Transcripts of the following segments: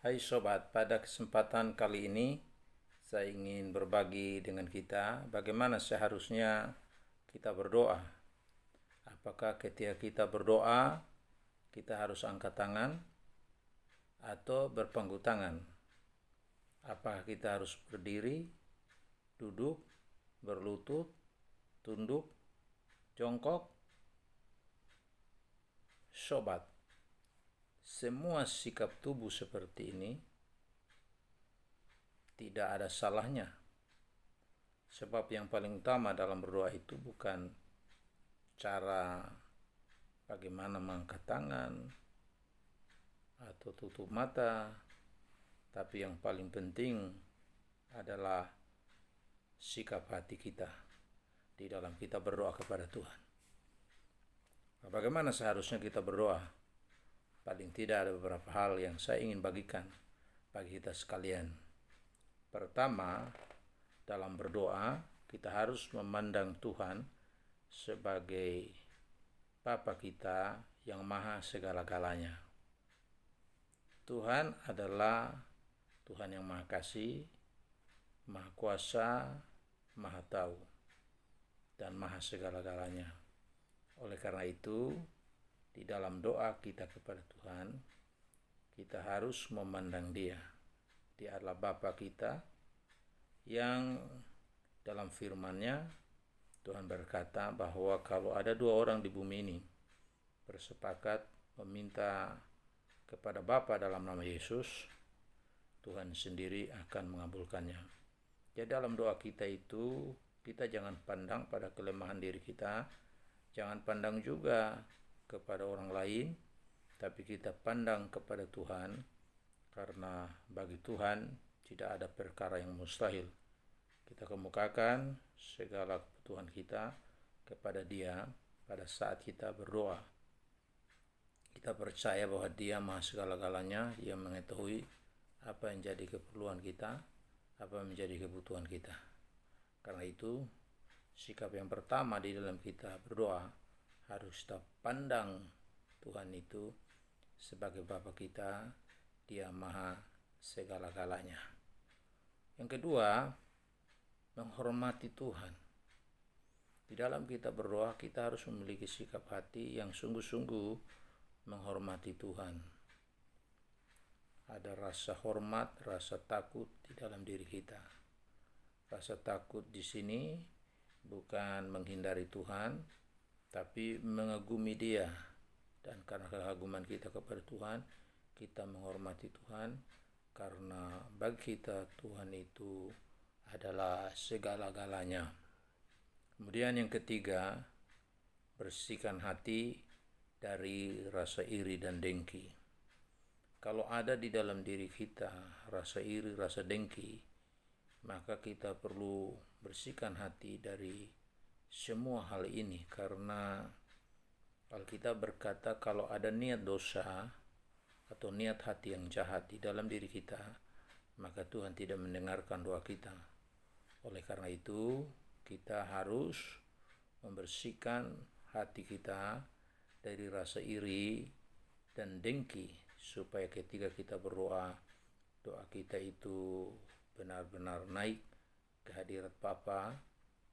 Hai sobat, pada kesempatan kali ini saya ingin berbagi dengan kita bagaimana seharusnya kita berdoa. Apakah ketika kita berdoa kita harus angkat tangan atau berpangku tangan? Apakah kita harus berdiri, duduk, berlutut, tunduk, jongkok? Sobat, semua sikap tubuh seperti ini tidak ada salahnya. Sebab yang paling utama dalam berdoa itu bukan cara bagaimana mengangkat tangan atau tutup mata, tapi yang paling penting adalah sikap hati kita di dalam kita berdoa kepada Tuhan. Bagaimana seharusnya kita berdoa? Paling tidak ada beberapa hal yang saya ingin bagikan bagi kita sekalian. Pertama, dalam berdoa kita harus memandang Tuhan sebagai Bapa kita yang maha segala-galanya. Tuhan adalah Tuhan yang maha kasih, maha kuasa, maha tahu, dan maha segala-galanya. Oleh karena itu, di dalam doa kita kepada Tuhan, kita harus memandang Dia. Dia adalah Bapa kita yang dalam firman-Nya Tuhan berkata bahwa kalau ada dua orang di bumi ini bersepakat meminta kepada Bapa dalam nama Yesus, Tuhan sendiri akan mengabulkannya. Jadi dalam doa kita itu kita jangan pandang pada kelemahan diri kita, jangan pandang juga kepada orang lain, tapi kita pandang kepada Tuhan, karena bagi Tuhan tidak ada perkara yang mustahil. Kita kemukakan segala kebutuhan kita kepada Dia pada saat kita berdoa. Kita percaya bahwa Dia maha segala-galanya, Dia mengetahui apa yang jadi keperluan kita, apa yang menjadi kebutuhan kita. Karena itu, sikap yang pertama di dalam kita berdoa harus kita pandang Tuhan itu sebagai Bapa kita, Dia maha segala-galanya. Yang kedua, menghormati Tuhan. Di dalam kita berdoa kita harus memiliki sikap hati yang sungguh-sungguh menghormati Tuhan. Ada rasa hormat, rasa takut di dalam diri kita. Rasa takut di sini bukan menghindari Tuhan, tapi mengagumi Dia. Dan karena keaguman kita kepada Tuhan, kita menghormati Tuhan, karena bagi kita Tuhan itu adalah segala-galanya. Kemudian yang ketiga, bersihkan hati dari rasa iri dan dengki. Kalau ada di dalam diri kita rasa iri, rasa dengki, maka kita perlu bersihkan hati dari semua hal ini, karena Alkitab berkata kalau ada niat dosa atau niat hati yang jahat di dalam diri kita, maka Tuhan tidak mendengarkan doa kita. Oleh karena itu, kita harus membersihkan hati kita dari rasa iri dan dengki, supaya ketika kita berdoa, doa kita itu benar-benar naik ke hadirat Bapa,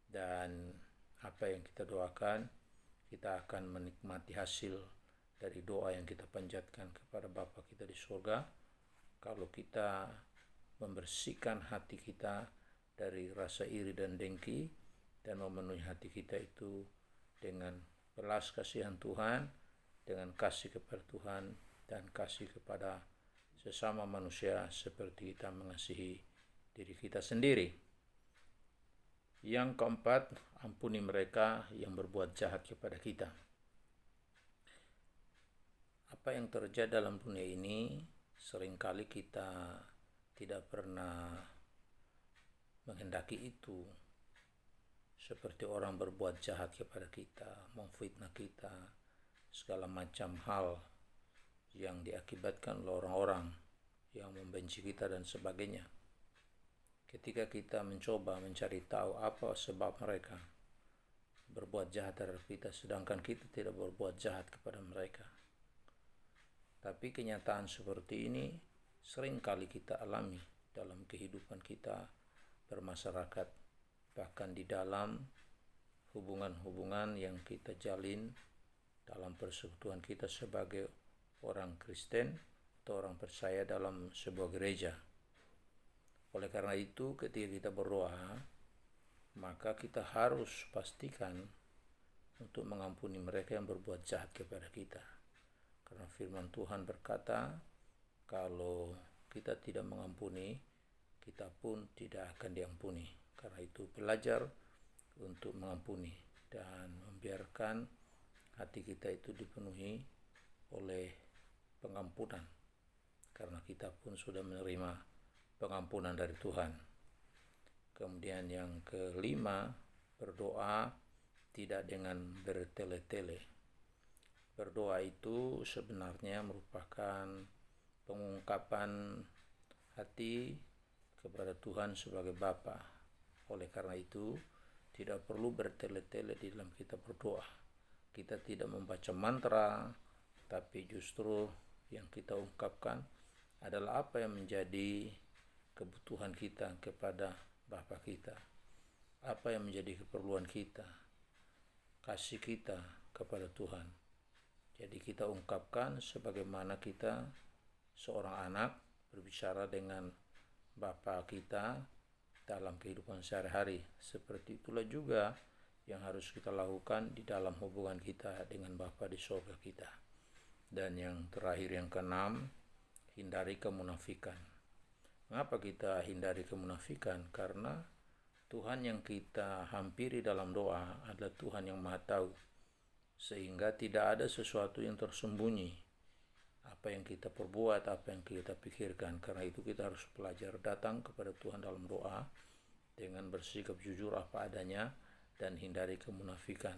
dan apa yang kita doakan, kita akan menikmati hasil dari doa yang kita panjatkan kepada Bapa kita di surga. Kalau kita membersihkan hati kita dari rasa iri dan dengki, dan memenuhi hati kita itu dengan belas kasihan Tuhan, dengan kasih kepada Tuhan, dan kasih kepada sesama manusia seperti kita mengasihi diri kita sendiri. Yang keempat, ampuni mereka yang berbuat jahat kepada kita. Apa yang terjadi dalam dunia ini, seringkali kita tidak pernah menghendaki itu. Seperti orang berbuat jahat kepada kita, memfitnah kita, segala macam hal yang diakibatkan oleh orang-orang yang membenci kita dan sebagainya. Ketika kita mencoba mencari tahu apa sebab mereka berbuat jahat terhadap kita, sedangkan kita tidak berbuat jahat kepada mereka. Tapi kenyataan seperti ini sering kali kita alami dalam kehidupan kita bermasyarakat, bahkan di dalam hubungan-hubungan yang kita jalin dalam persekutuan kita sebagai orang Kristen atau orang percaya dalam sebuah gereja. Oleh karena itu, ketika kita berdoa, maka kita harus pastikan untuk mengampuni mereka yang berbuat jahat kepada kita. Karena firman Tuhan berkata, kalau kita tidak mengampuni, kita pun tidak akan diampuni. Karena itu belajar untuk mengampuni dan membiarkan hati kita itu dipenuhi oleh pengampunan. Karena kita pun sudah menerima pengampunan dari Tuhan. Kemudian yang kelima, berdoa tidak dengan bertele-tele. Berdoa itu sebenarnya merupakan pengungkapan hati kepada Tuhan sebagai Bapa. Oleh karena itu, tidak perlu bertele-tele di dalam kita berdoa. Kita tidak membaca mantra, tapi justru yang kita ungkapkan adalah apa yang menjadi kebutuhan kita kepada Bapa kita. Apa yang menjadi keperluan kita, kasih kita kepada Tuhan. Jadi kita ungkapkan sebagaimana kita seorang anak berbicara dengan Bapa kita dalam kehidupan sehari-hari. Seperti itulah juga yang harus kita lakukan di dalam hubungan kita dengan Bapa di surga kita. Dan yang terakhir, yang keenam, hindari kemunafikan. Mengapa kita hindari kemunafikan? Karena Tuhan yang kita hampiri dalam doa adalah Tuhan yang Maha Tahu, sehingga tidak ada sesuatu yang tersembunyi, apa yang kita perbuat, apa yang kita pikirkan. Karena itu kita harus belajar datang kepada Tuhan dalam doa dengan bersikap jujur apa adanya dan hindari kemunafikan.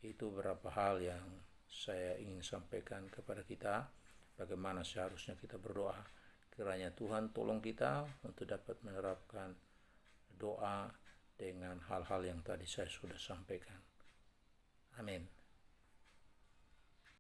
Itu beberapa hal yang saya ingin sampaikan kepada kita, bagaimana seharusnya kita berdoa. Kiranya Tuhan tolong kita untuk dapat menerapkan doa dengan hal-hal yang tadi saya sudah sampaikan. Amin.